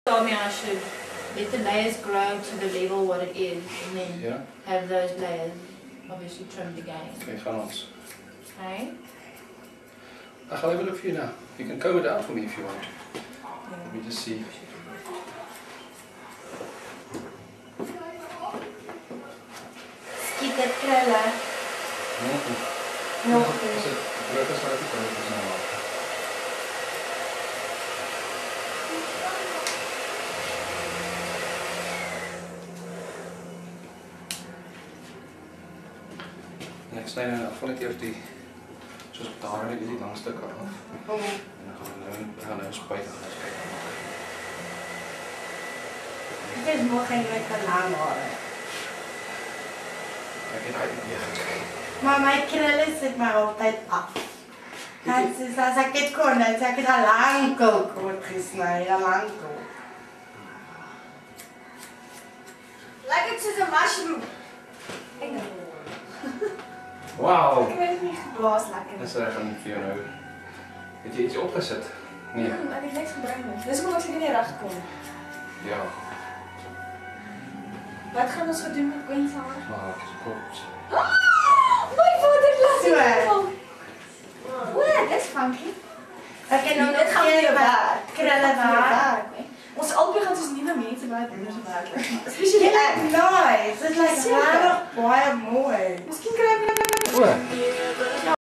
told me I should let the layers grow to the level what it is, and then have those layers obviously trimmed again. Okay, gaan ons. Okay. I'll have a look for you now. You can comb it out for me if you want. Let me just see. Skiet het krullen. Nog een. En ik snij dan van het eerst die, zoals daar net die lange stukken af. En dan gaan we nou een spuit aan kijken. Het is nog geen lekker lang hoor. Ik weet eigenlijk niet echt. Maar mijn krullen zit maar altijd af. Dus als ik het kon, dan zou ik het al lang koken wordt gesneden, al lang koken. Lijkt het zoals een mushroom. Wauw! Ik weet het niet, was lekker. Dat is er gewoon voor jou nou. Heb je iets opgezet? Nee. Ik heb niks gebruikt. Dus moet ik er niet recht komen. Ja. Wat gaan we zo doen met Queen's Maar het is kort. Mijn vader laat Zo, hè? Wow, dit is funky. Ik heb nog Dit gaan we geen weer werk. krullen waar. Ons albei gaan dus nieuwe mensen bij kinders werk. Ja, nice. Het lijkt raar baie mooi. Misschien krijgen we Oeh. Ja,